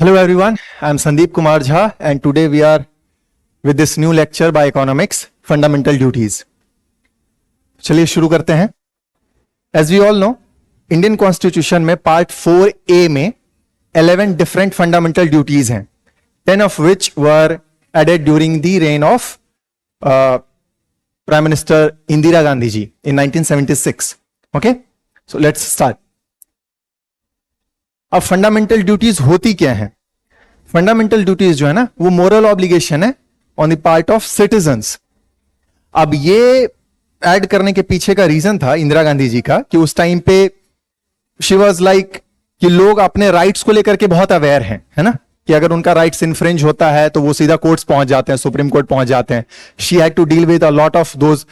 Hello everyone, I am Sandeep Kumar Jha and today we are with this new lecture by Economics, Fundamental Duties. चलिए शुरू करते हैं. As we all know, Indian Constitution में Part 4A में 11 different fundamental duties हैं, 10 of which were added during the reign of Prime Minister Indira Gandhi ji in 1976. Okay, so let's start. अब fundamental duties होती क्या है? Fundamental duties जो है ना वो मोरल ऑब्लिगेशन है on the part of citizens. अब ये ऐड करने के पीछे का रीजन था इंदिरा गांधी जी का कि उस टाइम पे शी वाज लाइक कि लोग अपने राइट्स को लेकर के बहुत अवेयर हैं, है ना, कि अगर उनका राइट्स इन्फ्रिंज होता है तो वो सीधा कोर्ट्स पहुंच जाते हैं, सुप्रीम कोर्ट पहुंच जाते हैं. She had to deal with a lot of those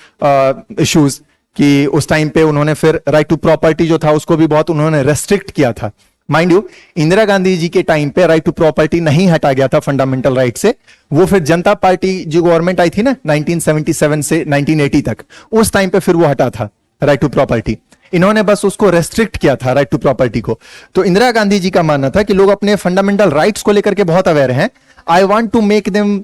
issues कि उस टाइम पे उन्होंने फिर राइट टू प्रॉपर्टी जो था उसको भी बहुत उन्होंने रेस्ट्रिक्ट किया था. माइंड यू, इंदिरा गांधी जी के टाइम पे राइट टू प्रॉपर्टी नहीं हटा गया था फंडामेंटल राइट से. वो फिर जनता पार्टी जो गवर्नमेंट आई थी ना 1977 से 1980 तक, उस टाइम पे फिर वो हटा था राइट टू प्रॉपर्टी. इन्होंने बस उसको रेस्ट्रिक्ट किया था राइट टू प्रॉपर्टी को. तो इंदिरा गांधी जी का मानना था कि लोग अपने फंडामेंटल राइट्स को लेकर के बहुत अवेयर हैं. I want to make them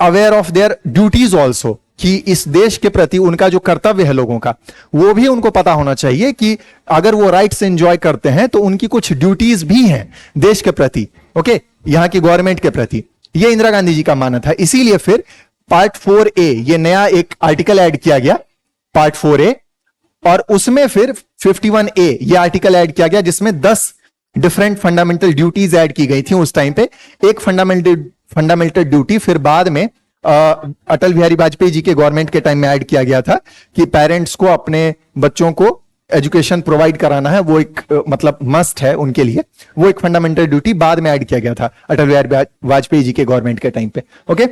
aware of their duties also, कि इस देश के प्रति उनका जो कर्तव्य है लोगों का वो भी उनको पता होना चाहिए कि अगर वो राइट्स एंजॉय करते हैं तो उनकी कुछ ड्यूटीज भी हैं देश के प्रति, ओके, यहाँ की गवर्नमेंट के प्रति. ये इंदिरा गांधी जी का मानना था. इसीलिए फिर पार्ट 4A ये नया एक आर्टिकल ऐड किया गया, पार्ट 4A, और उसमें फिर 51A ये आर्टिकल ऐड किया गया जिसमें 10 डिफरेंट फंडामेंटल ड्यूटीज ऐड की गई थी उस टाइम पे. एक फंडामेंटल ड्यूटी फिर बाद में अटल बिहारी वाजपेयी जी के गवर्नमेंट के टाइम में ऐड किया गया था कि पेरेंट्स को अपने बच्चों को एजुकेशन प्रोवाइड कराना है, वो एक मतलब मस्ट है उनके लिए. वो एक फंडामेंटल ड्यूटी बाद में ऐड किया गया था अटल बिहारी वाजपेयी जी के गवर्नमेंट के टाइम पे. ओके,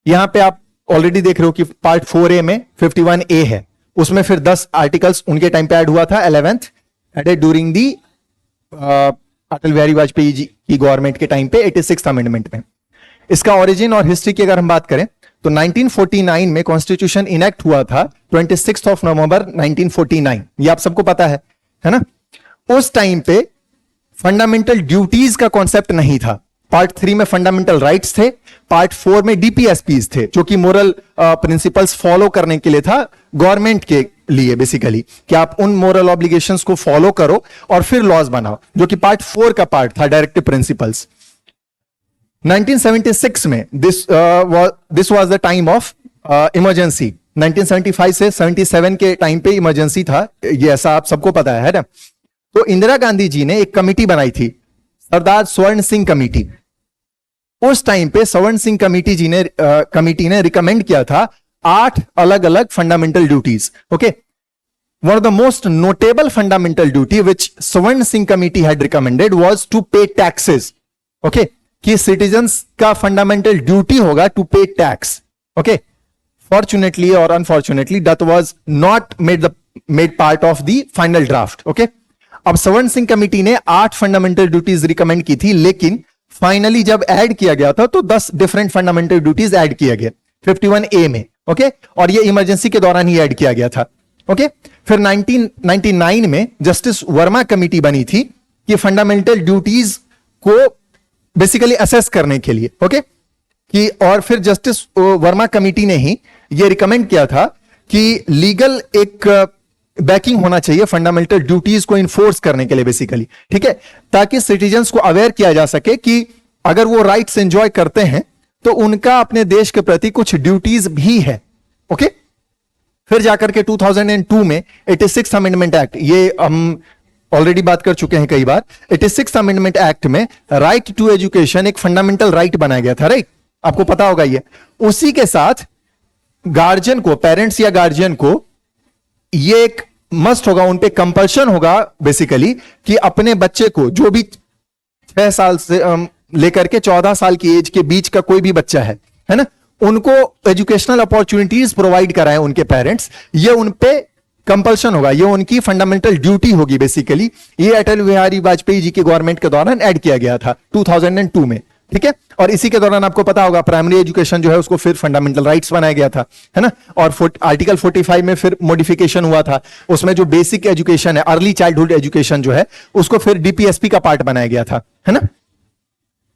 यहां पे आप ऑलरेडी देख रहे हो कि पार्ट 4A में 51A है, उसमें फिर 10 आर्टिकल्स उनके टाइम पे ऐड हुआ था. 11th added during the Atal Bihari Vajpayee ji की गवर्नमेंट के टाइम पे 86th अमेंडमेंट में. इसका ओरिजिन और हिस्ट्री की अगर हम बात करें तो 1949 में कॉन्स्टिट्यूशन इनेक्ट हुआ था 26 नवंबर 1949. ये आप सबको पता है ना. उस टाइम पे फंडामेंटल ड्यूटीज का कॉन्सेप्ट नहीं था. पार्ट 3 में फंडामेंटल राइट्स थे, पार्ट 4 में डीपीएसपीज थे जो कि मोरल प्रिंसिपल्स फॉलो करने के लिए था गवर्नमेंट के लिए, बेसिकली कि आप उन मोरल ऑब्लिगेशंस को फॉलो करो और फिर लॉज बनाओ, जो कि पार्ट 4 का पार्ट था, डायरेक्टिव प्रिंसिपल्स. 1976 में this was the time of emergency. 1975 से 77 के टाइम पे इमरजेंसी था, ये ऐसा आप सबको पता है ना. तो इंदिरा गांधी जी ने एक कमिटी बनाई थी, सरदार स्वर्ण सिंह कमेटी. उस टाइम पे स्वर्ण सिंह कमिटी ने रिकमेंड किया था 8 अलग अलग fundamental duties. Okay, one of the most notable fundamental duty which Swaran Singh committee had recommended was to pay taxes. Okay, कि सिटीजन्स का फंडामेंटल ड्यूटी होगा to pay tax. Okay, fortunately और unfortunately that was not made part of the final draft. Okay, अब Swaran Singh committee ने 8 fundamental duties recommend की थी, लेकिन finally जब ऐड किया गया था तो 10 डिफरेंट फंडामेंटल ड्यूटीज ऐड किया गया 51A में. ओके, और ये इमरजेंसी के दौरान ही ऐड किया गया था. ओके, फिर 1999 में जस्टिस वर्मा कमेटी बनी थी कि फंडामेंटल ड्यूटीज को बेसिकली असेस करने के लिए. ओके, कि और फिर जस्टिस वर्मा कमेटी ने ही यह रिकमेंड किया था कि लीगल एक बैकिंग होना चाहिए फंडामेंटल ड्यूटीज को इन्फोर्स करने के लिए, बेसिकली, ठीक है, ताकि सिटीजन्स को अवेयर किया जा सके कि अगर वो राइट्स एंजॉय करते हैं तो उनका अपने देश के प्रति कुछ ड्यूटीज भी है. ओके, फिर जाकर के 2002 में 86th अमेंडमेंट एक्ट, ये हम ऑलरेडी बात कर चुके हैं कई बार. 86th अमेंडमेंट एक्ट में राइट टू एजुकेशन एक फंडामेंटल राइट बनाया गया था, राइट, आपको पता होगा ये. उसी के साथ गार्जियन को, पेरेंट्स या गार्जियन को ये एक मस्ट होगा, उन पे कंपल्शन होगा बेसिकली कि अपने बच्चे को, जो भी 6 साल से लेकर के 14 साल की एज के बीच का कोई भी बच्चा है ना, उनको एजुकेशनल अपॉर्चुनिटीज प्रोवाइड कराएं उनके पेरेंट्स. ये उन पे कंपल्शन होगा, ये उनकी फंडामेंटल ड्यूटी होगी बेसिकली. ये अटल बिहारी वाजपेयी जी की गवर्नमेंट के दौरान ऐड किया गया था 2002 में, ठीक है. और इसी के दौरान आपको पता होगा प्राइमरी एजुकेशन जो है उसको फिर फंडामेंटल राइट्स बनाया गया था, है ना. और आर्टिकल 45 में फिर मॉडिफिकेशन हुआ था, उसमें जो बेसिक एजुकेशन है, अर्ली चाइल्डहुड एजुकेशन जो है, उसको फिर डीपीएसपी का पार्ट बनाया गया था, है ना.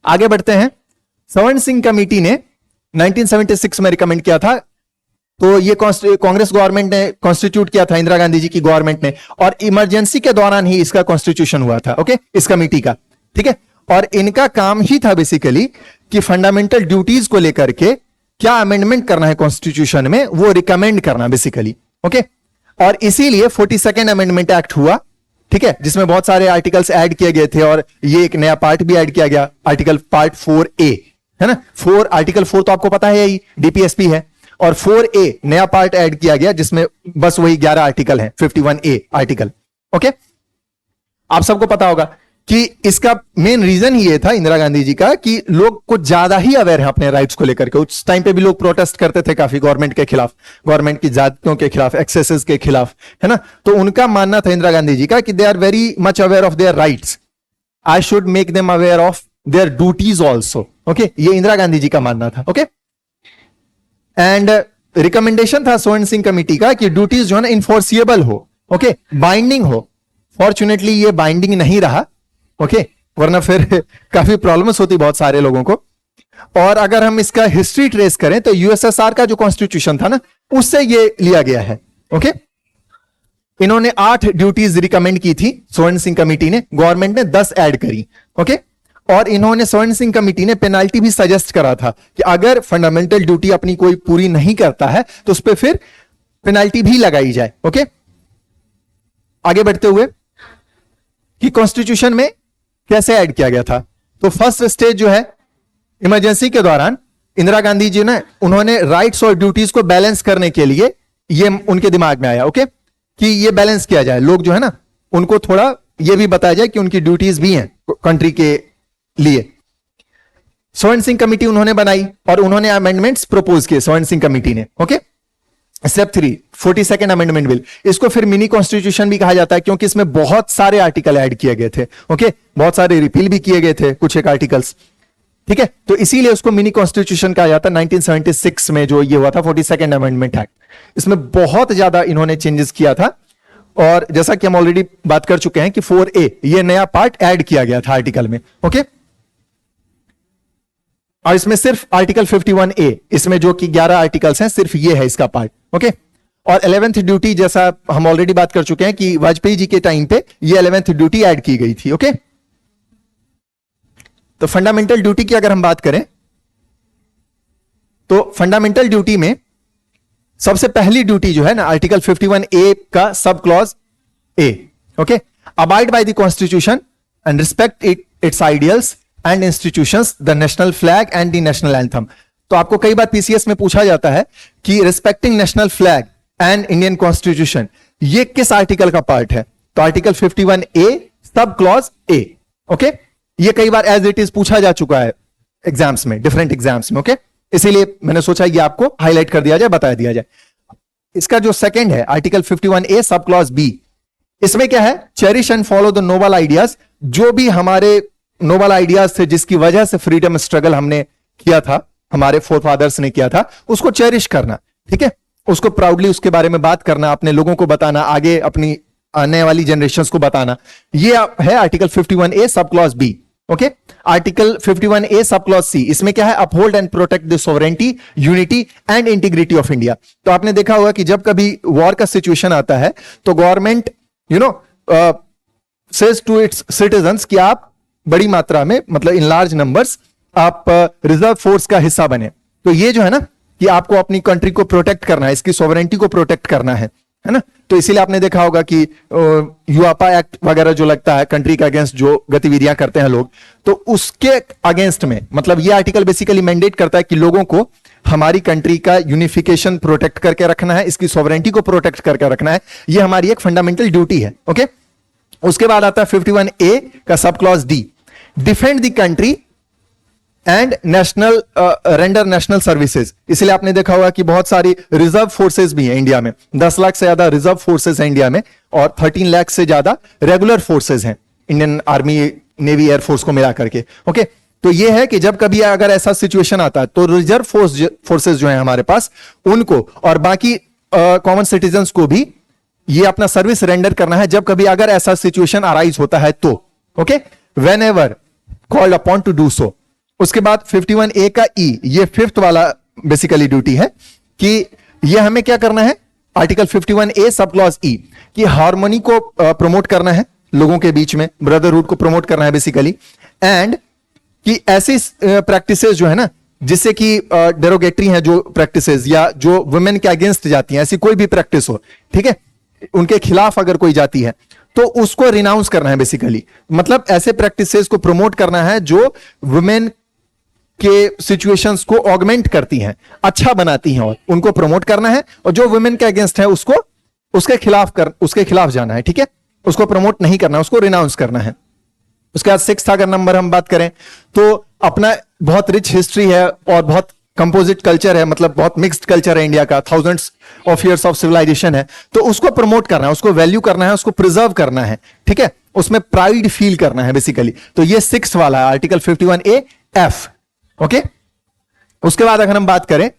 आगे बढ़ते हैं। स्वर्ण सिंह कमेटी ने 1976 में रिकमेंड किया था, तो ये कांग्रेस गवर्नमेंट ने कॉन्स्टिट्यूट किया था, इंदिरा गांधी जी की गवर्नमेंट ने, और इमरजेंसी के दौरान ही इसका कॉन्स्टिट्यूशन हुआ था। ओके, इस कमेटी का, ठीक है। और इनका काम ही था बेसिकली कि फंडामेंटल ड्यूटीज को लेकर के क्या अमेंडमेंट करना है कॉन्स्टिट्यूशन में, वो रिकमेंड करना बेसिकली। ओके, और इसीलिए 42nd अमेंडमेंट एक्ट हुआ, ठीक है, जिसमें बहुत सारे आर्टिकल्स ऐड किए गए थे, और ये एक नया पार्ट भी ऐड किया गया, आर्टिकल पार्ट 4A, है ना। आर्टिकल 4 तो आपको पता है ही, डीपीएसपी है, और 4A नया पार्ट ऐड किया गया, जिसमें बस वही 11 आर्टिकल हैं, 51A आर्टिकल। ओके, आप सबको पता होगा कि इसका मेन रीजन ही ये था इंदिरा गांधी जी का कि लोग कुछ ज्यादा ही अवेयर है अपने राइट्स को लेकर के। उस टाइम पे भी लोग प्रोटेस्ट करते थे काफी गवर्नमेंट के खिलाफ, गवर्नमेंट की ज्यादतियों के खिलाफ, एक्सेसेस के खिलाफ, है ना। तो उनका मानना था इंदिरा गांधी जी का कि they are very much aware of their rights, I should make them aware of their duties also. Okay, ये इंदिरा गांधी जी का मानना था। ओके, एंड रिकमेंडेशन था स्वर्ण सिंह कमेटी का कि ड्यूटीज जो है ना इन्फोर्सिएबल हो, ओके, बाइंडिंग हो। फॉर्चुनेटली ये बाइंडिंग नहीं रहा, ओके, वरना फिर काफी प्रॉब्लम्स होती बहुत सारे लोगों को। और अगर हम इसका हिस्ट्री ट्रेस करें तो यूएसएसआर का जो कॉन्स्टिट्यूशन था ना, उससे ये लिया गया है। ओके, इन्होंने 8 ड्यूटीज रिकमेंड की थी स्वर्ण सिंह कमेटी ने, गवर्नमेंट ने 10 ऐड करी। ओके, और इन्होंने स्वर्ण सिंह कमेटी ने पेनाल्टी भी सजेस्ट करा था कि अगर फंडामेंटल ड्यूटी अपनी कोई पूरी नहीं करता है तो उस पर फिर पेनाल्टी भी लगाई जाए। ओके, आगे बढ़ते हुए कि कॉन्स्टिट्यूशन में कैसे ऐड किया गया था, तो फर्स्ट स्टेज जो है इमरजेंसी के दौरान इंदिरा गांधी जी ने, उन्होंने राइट्स और ड्यूटीज को बैलेंस करने के लिए ये उनके दिमाग में आया, ओके, कि ये बैलेंस किया जाए, लोग जो है ना उनको थोड़ा ये भी बताया जाए कि उनकी ड्यूटीज भी हैं कंट्री के लिए। स्वर्ण सिंह कमेटी उन्होंने बनाई और उन्होंने अमेंडमेंट्स प्रपोज किए स्वर्ण सिंह कमेटी ने। Okay, step 3 42nd amendment bill, इसको फिर मिनी कॉन्स्टिट्यूशन भी कहा जाता है क्योंकि इसमें बहुत सारे आर्टिकल ऐड किए गए थे। ओके, बहुत सारे रिपील भी किए गए थे कुछ एक आर्टिकल्स, ठीक है, तो इसीलिए उसको मिनी कॉन्स्टिट्यूशन कहा जाता है। 1976 में जो ये हुआ था 42nd अमेंडमेंट एक्ट, इसमें बहुत ज्यादा इन्होंने चेंजेस किया था। और जैसा कि हम ऑलरेडी बात कर चुके हैं कि 4A ये नया पार्ट ऐड किया गया था आर्टिकल में। ओके, और इसमें सिर्फ आर्टिकल 51A, इसमें जो कि 11 आर्टिकल्स हैं, सिर्फ ये है इसका पार्ट। ओके, और 11th ड्यूटी, जैसा हम ऑलरेडी बात कर चुके हैं कि वाजपेयी जी के टाइम पे ये 11th ड्यूटी ऐड की गई थी। ओके, तो फंडामेंटल ड्यूटी की अगर हम बात करें तो फंडामेंटल ड्यूटी में सबसे पहली ड्यूटी जो है ना, आर्टिकल 51A का sub clause A, okay, abide by the constitution and respect it's ideals and institutions, the national flag and the national anthem. तो आपको कई बार पीसीएस में पूछा जाता है कि respecting national flag and Indian constitution, ये किस आर्टिकल का पार्ट है, तो article 51A sub clause A। Okay, ये कई बार एज इट इज पूछा जा चुका है एग्जाम्स में, डिफरेंट एग्जाम्स में। ओके, इसीलिए मैंने सोचा ये आपको हाईलाइट कर दिया जाए, बता दिया जाए। इसका जो सेकंड है article 51A sub clause B, इसमें क्या है, cherish and follow the noble ideas, जो भी हमारे नोबल आइडियाज थे जिसकी वजह से फ्रीडम स्ट्रगल हमने किया था, हमारे फोरफादर्स ने किया था, उसको चेरिश करना, ठीक है, उसको प्राउडली उसके बारे में बात करना, अपने लोगों को बताना, आगे अपनी आने वाली जनरेशंस को बताना, ये है article 51A sub clause B। Okay, article 51A sub clause C, इसमें क्या है, uphold and protect the sovereignty, unity and integrity of India. तो आपने देखा होगा कि जब कभी वॉर का सिचुएशन आता है तो government says to its citizens कि आप बड़ी मात्रा में, मतलब इन लार्ज नंबर्स, आप रिजर्व फोर्स का हिस्सा बने। तो ये जो है ना कि आपको अपनी कंट्री को प्रोटेक्ट करना है, इसकी सोवरेनिटी को प्रोटेक्ट करना है ना। तो इसीलिए आपने देखा होगा कि यूआपा एक्ट वगैरह जो लगता है कंट्री के अगेंस्ट, जो गतिविधियां करते हैं लोग, तो उसके अगेंस्ट में, मतलब ये आर्टिकल बेसिकली मैंडेट करता है कि लोगों को हमारी कंट्री का यूनिफिकेशन प्रोटेक्ट करके रखना है, इसकी सोवरेनिटी को प्रोटेक्ट करके रखना है, ये हमारी एक फंडामेंटल ड्यूटी है। ओके, उसके बाद आता है 51A का sub clause D, defend the country and national render national services. इसलिए आपने देखा होगा कि बहुत सारी रिजर्व फोर्सेज भी हैं इंडिया में, 10 लाख से ज्यादा रिजर्व फोर्सेज हैं इंडिया में, और 13 लाख से ज्यादा रेगुलर फोर्सेज हैं, इंडियन आर्मी, नेवी, एयरफोर्स को मिला करके। ओके, तो ये है कि जब कभी अगर ऐसा सिचुएशन आता है तो रिजर्व फोर्सेज जो है हमारे पास, उनको और बाकी कॉमन सिटीजन्स को भी ये अपना सर्विस रेंडर करना है जब कभी अगर ऐसा सिचुएशन अराइज होता है तो। Okay, when ever called upon to do सो। उसके बाद 51A का E, ये फिफ्थ वाला बेसिकली ड्यूटी है कि ये हमें क्या करना है, article 51A sub clause E, कि हार्मोनी को प्रमोट करना है लोगों के बीच में, ब्रदरहुड को प्रमोट करना है बेसिकली, एंड कि ऐसी प्रैक्टिसेस जो है ना जिससे कि डेरोगेटरी हैं जो प्रैक्टिसेस या जो वुमेन के अगेंस्ट जाती हैं, ऐसी कोई भी प्रैक्टिस हो, ठीक है, उनके खिलाफ अगर कोई जाती है तो उसको रिनाउंस करना है बेसिकली। मतलब ऐसे प्रैक्टिसेस को प्रमोट करना है जो वुमेन के सिचुएशंस को ऑगमेंट करती हैं, अच्छा बनाती हैं, और उनको प्रमोट करना है, और जो वुमेन के अगेंस्ट है उसको उसके खिलाफ जाना है, ठीक है, उसको प्रमोट नहीं करना, उसको रिनाउंस करना है। उसके बाद सिक्स्थ अगर नंबर हम बात करें तो अपना बहुत रिच हिस्ट्री है और बहुत कंपोजिट कल्चर है, मतलब बहुत मिक्स्ड कल्चर है इंडिया का, thousands of years of civilization है, तो उसको प्रमोट करना है, उसको वैल्यू करना है, उसको प्रिजर्व करना है, ठीक है, उसमें प्राइड फील करना है बेसिकली। तो ये सिक्स्थ वाला है, आर्टिकल 51A F, ओके। उसके बाद अगर हम बात करें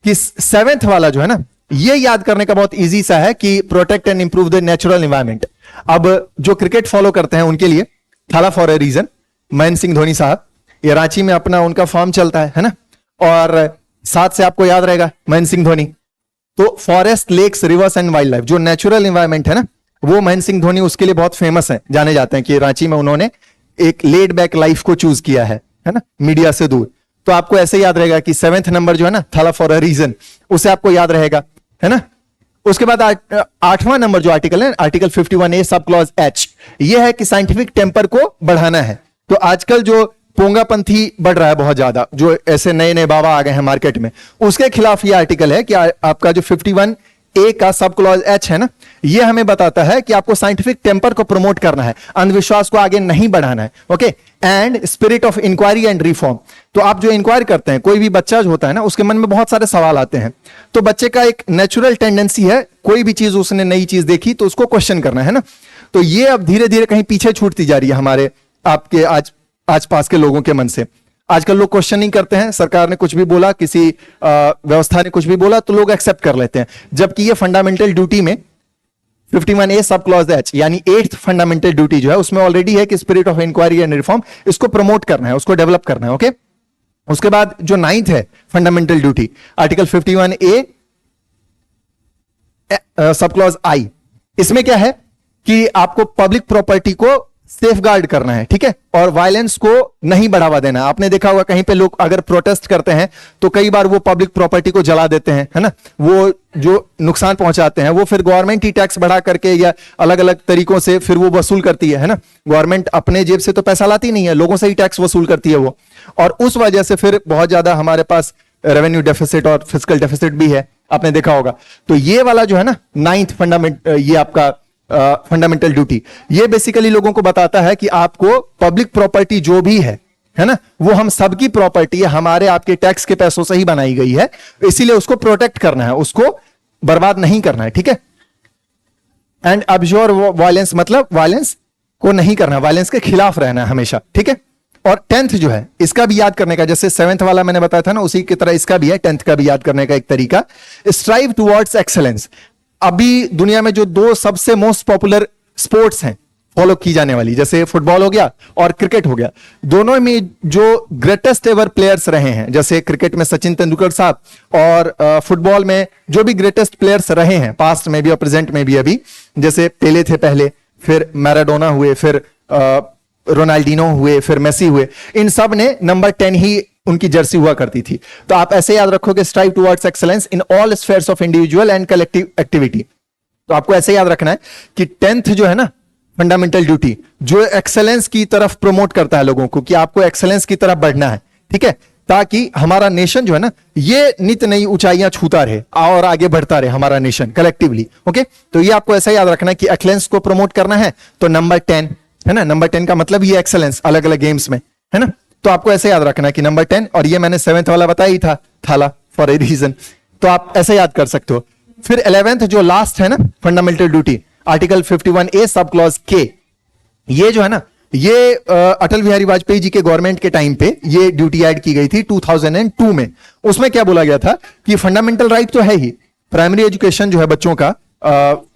कि सेवेंथ वाला जो है ना, ये याद करने का बहुत इजी सा है कि protect and improve the natural environment. अब जो क्रिकेट फॉलो करते हैं उनके लिए Thala for a reason, Mahendra Singh Dhoni साहब, ये रांची में अपना उनका फॉर्म चलता है ना, और साथ से आपको याद रहेगा महेंद्र सिंह धोनी, तो forest, lakes, rivers and wildlife, जो नेचुरल एनवायरमेंट है ना, वो महेंद्र सिंह धोनी उसके लिए बहुत फेमस है, जाने जाते हैं कि रांची में उन्होंने एक लेड बैक लाइफ को चूज किया है ना, मीडिया से दूर। तो आपको ऐसे याद रहेगा कि सेवेंथ नंबर जो है ना, थाला फॉर अ रीजन, उसे आपको याद रहेगा, है ना। उसके बाद आठवां नंबर जो आर्टिकल है, article 51A sub clause H, ये है कि साइंटिफिक टेम्पर को बढ़ाना है। तो आजकल जो पोंगापंथी बढ़ रहा है बहुत ज्यादा, जो ऐसे नए नए बाबा आ गए हैं मार्केट में, उसके खिलाफ ये आर्टिकल है कि आपका जो 51A का सब क्लॉज H है ना, ये हमें बताता है कि आपको साइंटिफिक टेम्पर को प्रमोट करना है, अंधविश्वास को आगे नहीं बढ़ाना है, okay, and spirit of inquiry and reform. तो आप जो इंक्वायरी करते हैं, कोई भी बच्चा जो होता है ना, उसके मन में बहुत सारे सवाल आते हैं, तो बच्चे का एक नेचुरल टेंडेंसी है, कोई भी चीज उसने नई चीज देखी तो उसको क्वेश्चन करना है ना। तो ये अब धीरे धीरे कहीं पीछे छूटती जा रही है हमारे आपके आज पास के लोगों के मन से। आजकल लोग क्वेश्चन नहीं करते हैं, सरकार ने कुछ भी बोला, किसी व्यवस्था ने कुछ भी बोला तो लोग एक्सेप्ट कर लेते हैं, जबकि ये फंडामेंटल ड्यूटी में 51A सब क्लॉज H, यानी 8th फंडामेंटल ड्यूटी जो है, उसमें ऑलरेडी है कि spirit of inquiry and reform, इसको प्रमोट करना है, उसको डेवलप करना है, ओके। उसके बाद जो 9th है fundamental duty, article 51A sub clause I, इसमें क्या है कि आपको पब्लिक प्रॉपर्टी को सेफगार्ड करना है, ठीक है, और वायलेंस को नहीं बढ़ावा देना। आपने देखा होगा कहीं पे लोग अगर प्रोटेस्ट करते हैं तो कई बार वो पब्लिक प्रॉपर्टी को जला देते हैं, है ना, वो जो नुकसान पहुंचाते हैं वो फिर गवर्नमेंट ही टैक्स बढ़ा करके या अलग अलग तरीकों से फिर वो वसूल करती है ना। गवर्नमेंट अपने जेब से तो पैसा लाती नहीं है, लोगों से ही टैक्स वसूल करती है वो, और उस वजह से फिर बहुत ज्यादा हमारे पास रेवेन्यू डेफिसिट और फिजिकल डेफिसिट भी है, आपने देखा होगा। तो ये वाला जो है ना 9th फंडामेंट, ये आपका फंडामेंटल ड्यूटी, ये बेसिकली लोगों को बताता है कि आपको पब्लिक प्रॉपर्टी जो भी है ना, वो हम सबकी प्रॉपर्टी है, हमारे आपके टैक्स के पैसों से ही बनाई गई है, इसीलिए उसको प्रोटेक्ट करना है, उसको बर्बाद नहीं करना है, ठीक है। एंड अब्जॉर्ब वायलेंस, मतलब वायलेंस को नहीं करना, वायलेंस के खिलाफ रहना है हमेशा, ठीक है। और 10th जो है, इसका भी याद करने का, जैसे 7th वाला मैंने बताया था ना, उसी की तरह इसका भी है, 10th का भी याद करने का एक तरीका, स्ट्राइव टुवर्ड्स एक्सेलेंस। अभी दुनिया में जो दो सबसे मोस्ट पॉपुलर स्पोर्ट्स हैं फॉलो की जाने वाली, जैसे फुटबॉल हो गया और क्रिकेट हो गया, दोनों में जो ग्रेटेस्ट एवर प्लेयर्स रहे हैं, जैसे क्रिकेट में सचिन तेंदुलकर साहब, और फुटबॉल में जो भी ग्रेटेस्ट प्लेयर्स रहे हैं पास्ट में भी और प्रेजेंट में भी, अभी जैसे पेले थे पहले, फिर मैराडोना हुए, फिर रोनाल्डिनो हुए, फिर मेसी हुए, इन सब ने नंबर 10 ही उनकी जर्सी हुआ करती थी। तो आप ऐसे याद रखोगे, strive towards excellence in all spheres of individual and collective activity. तो आपको ऐसे याद रखना है कि 10th जो है ना फंडामेंटल ड्यूटी, जो एक्सेलेंस की तरफ प्रमोट करता है लोगों को, कि आपको एक्सेलेंस की तरफ बढ़ना है, ठीक है, ताकि हमारा नेशन जो है ना, ये नित नई ऊंचाइयां छूता रहे और आगे बढ़ता रहे हमारा नेशन कलेक्टिवली, ओके। तो ये आपको ऐसा याद रखना है कि एक्सेलेंस को प्रमोट करना है, तो नंबर 10 है ना, नंबर 10 का मतलब ये एक्सेलेंस अलग अलग गेम्स में, है ना। तो आपको ऐसे याद रखना है कि नंबर 10, और ये मैंने 7th वाला बताया ही था, थाला फॉर ए रीजन, तो आप ऐसे याद कर सकते हो। फिर 11th जो लास्ट है ना fundamental duty, article 51A sub clause K, ये जो है ना, ये अटल बिहारी वाजपेयी जी के गवर्नमेंट के टाइम पे ये ड्यूटी ऐड की गई थी 2002 में। उसमें क्या बोला गया था कि फंडामेंटल राइट तो है ही, प्राइमरी एजुकेशन जो है बच्चों का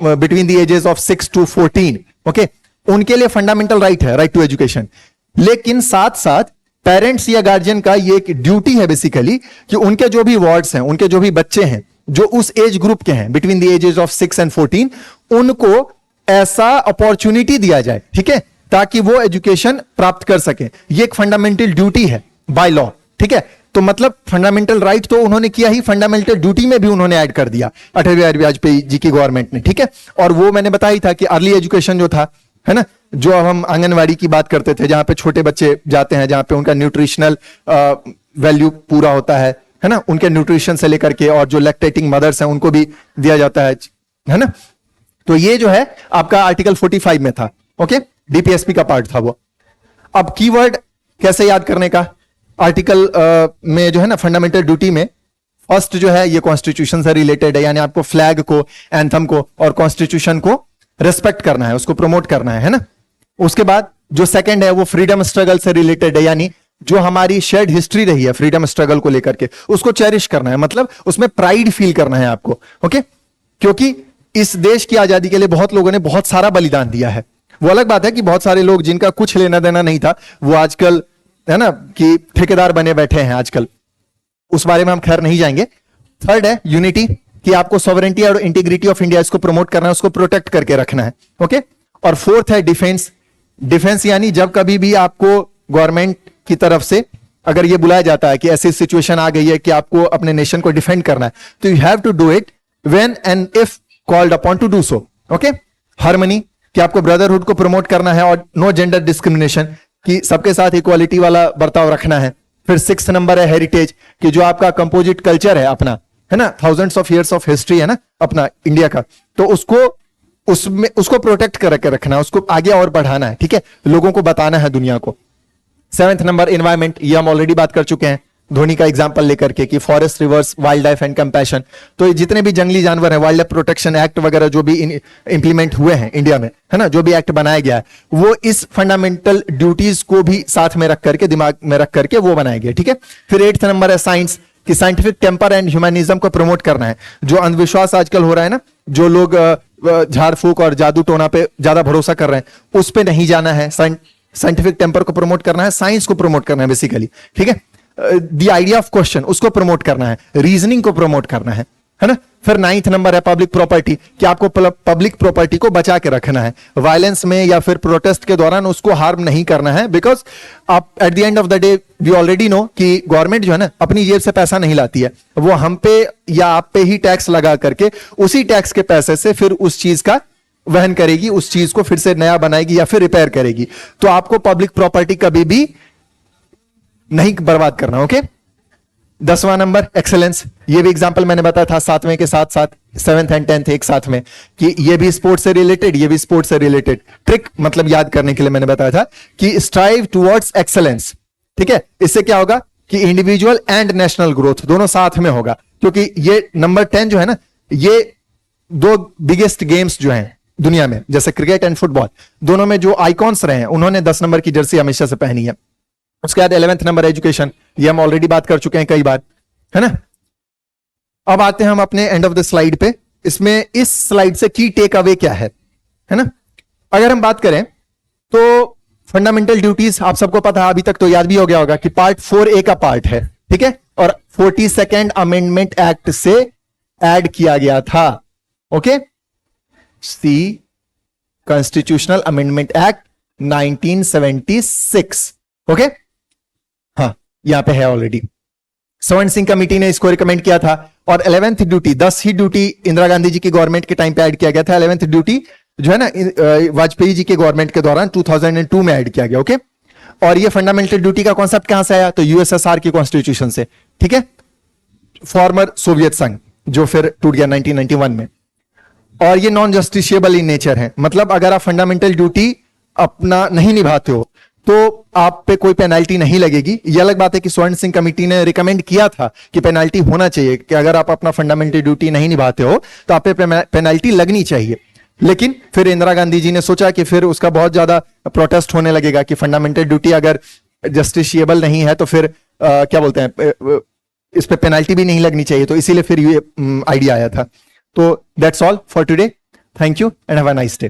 between the ages of 6 to 14, okay, उनके लिए फंडामेंटल राइट है, राइट टू एजुकेशन, लेकिन साथ साथ पेरेंट्स या गार्जियन का ये एक ड्यूटी है बेसिकली कि उनके जो भी वार्ड्स हैं, उनके जो भी बच्चे हैं जो उस एज ग्रुप के हैं between the ages of 6 and 14, उनको ऐसा अपॉर्चुनिटी दिया जाए, ठीक है, ताकि वो एजुकेशन प्राप्त कर सके। ये एक फंडामेंटल ड्यूटी है बाय लॉ, ठीक है। तो मतलब फंडामेंटल राइट तो उन्होंने किया ही, फंडामेंटल ड्यूटी में भी उन्होंने ऐड कर दिया 18वीं वाजपेयी जी की गवर्नमेंट ने, ठीक है। और वो मैंने बताया ही था कि अर्ली एजुकेशन जो था, है ना, जो अब हम आंगनवाड़ी की बात करते थे, जहां पे छोटे बच्चे जाते हैं, जहां पे उनका न्यूट्रिशनल वैल्यू पूरा होता है ना, उनके न्यूट्रिशन से लेकर के, और जो लैक्टेटिंग मदर्स हैं उनको भी दिया जाता है ना। तो ये जो है आपका आर्टिकल 45 में था, ओके, डीपीएसपी का पार्ट था वो। अब कीवर्ड कैसे याद करने का, आर्टिकल में जो है ना फंडामेंटल ड्यूटी में फर्स्ट जो है ये कॉन्स्टिट्यूशन से रिलेटेड है, यानी आपको फ्लैग को, एंथम को और कॉन्स्टिट्यूशन को रिस्पेक्ट करना है, उसको प्रमोट करना है ना। उसके बाद जो सेकंड है वो फ्रीडम स्ट्रगल से रिलेटेड है, यानी जो हमारी शेयर्ड हिस्ट्री रही है फ्रीडम स्ट्रगल को लेकर के, उसको चेरिश करना है, मतलब उसमें प्राइड फील करना है आपको, ओके। क्योंकि इस देश की आजादी के लिए बहुत लोगों ने बहुत सारा बलिदान दिया है। वो अलग बात है कि बहुत सारे लोग जिनका कुछ लेना देना नहीं था, वो आजकल, है ना, कि ठेकेदार बने बैठे हैं आजकल, उस बारे में हम खैर नहीं जाएंगे। थर्ड है यूनिटी, कि आपको सॉवरेंटी और इंटीग्रिटी ऑफ इंडिया इसको प्रमोट करना है, उसको प्रोटेक्ट करके रखना है, ओके। और फोर्थ है डिफेंस। डिफेंस यानी जब कभी भी आपको गवर्नमेंट की तरफ से अगर ये बुलाया जाता है कि ऐसी सिचुएशन आ गई है कि आपको अपने नेशन को डिफेंड करना है, तो you have to do it when and if called upon to do so, okay. Harmony, कि आपको ब्रदरहुड को प्रमोट करना है, और नो जेंडर डिस्क्रिमिनेशन, कि सबके साथ इक्वालिटी वाला बर्ताव रखना है। फिर 6th नंबर है हेरिटेज, कि जो आपका कंपोजिट कल्चर है अपना, है ना, thousands of years of history है ना अपना इंडिया का, तो उसको प्रोटेक्ट करके रखना है, उसको आगे और बढ़ाना है, ठीक है, लोगों को बताना है दुनिया को। 7th नंबर एनवायरमेंट, ये हम ऑलरेडी बात कर चुके हैं धोनी का एग्जांपल लेकर के, कि forest, reverse, wild life and compassion. तो ये जितने भी जंगली जानवर हैं, वाइल्ड लाइफ प्रोटेक्शन एक्ट वगैरह जो भी इंप्लीमेंट हुए हैं इंडिया में, है ना, जो भी एक्ट बनाया गया है, वो इस फंडामेंटल ड्यूटीज को भी साथ में रख करके, दिमाग में रख करके वो बनाए गए, ठीक है। फिर 8th नंबर है साइंस, कि साइंटिफिक टेम्पर एंड ह्यूमैनिज्म को प्रमोट करना है। जो अंधविश्वास आजकल हो रहा है ना, जो लोग झाड़ फूक और जादू टोना पे ज्यादा भरोसा कर रहे हैं, उस पे नहीं जाना है। साइंटिफिक टेम्पर को प्रमोट करना है, साइंस को प्रमोट करना है बेसिकली, ठीक है। द आइडिया ऑफ क्वेश्चन, उसको प्रमोट करना है, रीजनिंग को प्रमोट करना है ना। फिर 9th नंबर है पब्लिक प्रॉपर्टी, कि आपको पब्लिक प्रॉपर्टी को बचा के रखना है, वायलेंस में या फिर प्रोटेस्ट के दौरान उसको हार्म नहीं करना है, बिकॉज आप at the end of the day we already know कि गवर्नमेंट जो है ना अपनी जेब से पैसा नहीं लाती है, वो हम पे या आप पे ही टैक्स लगा करके उसी टैक्स के पैसे से फिर उस चीज का वहन करेगी, उस चीज को फिर से नया बनाएगी या फिर रिपेयर करेगी। तो आपको पब्लिक प्रॉपर्टी कभी भी नहीं बर्बाद करना, ओके। 10वां नंबर एक्सेलेंस, ये भी एग्जांपल मैंने बताया था 7वें के साथ साथ 7th and 10th एक साथ में, कि ये भी स्पोर्ट्स से रिलेटेड, ये भी स्पोर्ट्स से रिलेटेड। ट्रिक मतलब याद करने के लिए मैंने बताया था कि स्ट्राइव टुवर्ड्स एक्सेलेंस, ठीक है। इससे क्या होगा कि इंडिविजुअल एंड नेशनल ग्रोथ दोनों साथ में होगा, क्योंकि ये नंबर 10 जो है ना, ये दो बिगेस्ट गेम्स जो हैं दुनिया में, जैसे क्रिकेट एंड फुटबॉल, दोनों में जो आइकॉन्स रहे हैं उन्होंने 10 नंबर की जर्सी हमेशा से पहनी है। उसके बाद 11th नंबर एजुकेशन, ये हम ऑलरेडी बात कर चुके हैं कई बार, है ना। अब आते हैं हम अपने एंड ऑफ द स्लाइड पे। इसमें इस स्लाइड से की टेक अवे क्या है ना। अगर हम बात करें तो फंडामेंटल ड्यूटीज आप सबको पता है, अभी तक तो याद भी हो गया होगा कि पार्ट 4A का पार्ट है, ठीक है, और 42nd अमेंडमेंट एक्ट से ऐड किया गया था, ओके। सी कॉन्स्टिट्यूशनल अमेंडमेंट एक्ट 1976, ओके। हाँ, यहां पे है ऑलरेडी। स्वर्ण सिंह कमेटी ने इसको रिकमेंड किया था। और 11th ड्यूटी, 10 ही ड्यूटी इंदिरा गांधी जी की गवर्नमेंट के टाइम पे ऐड किया गया था। 11th ड्यूटी जो है ना वाजपेयी जी के गवर्नमेंट के दौरान 2002 में ऐड किया गया, ओके। और ये फंडामेंटल ड्यूटी का कॉन्सेप्ट कहां से आया, तो यूएसएसआर की कॉन्स्टिट्यूशन से, ठीक है, फॉर्मर सोवियत संघ, जो फिर टूट गया 1991 में। और ये नॉन जस्टिशिएबल इन नेचर है, मतलब अगर आप फंडामेंटल ड्यूटी अपना नहीं निभाते हो तो आप पे कोई पेनाल्टी नहीं लगेगी। ये अलग बात है कि स्वर्ण सिंह कमेटी ने रिकमेंड किया था कि पेनाल्टी होना चाहिए, कि अगर आप अपना फंडामेंटल ड्यूटी नहीं निभाते हो तो आप पे पेनाल्टी लगनी चाहिए। लेकिन फिर इंदिरा गांधी जी ने सोचा कि फिर उसका बहुत ज्यादा प्रोटेस्ट होने लगेगा कि फंडामेंटल ड्यूटी अगर जस्टिशिएबल नहीं है तो फिर क्या बोलते हैं, इस पे पेनाल्टी भी नहीं लगनी चाहिए, तो इसीलिए फिर ये आइडिया आया था। तो that's all for today, thank you and have a nice day.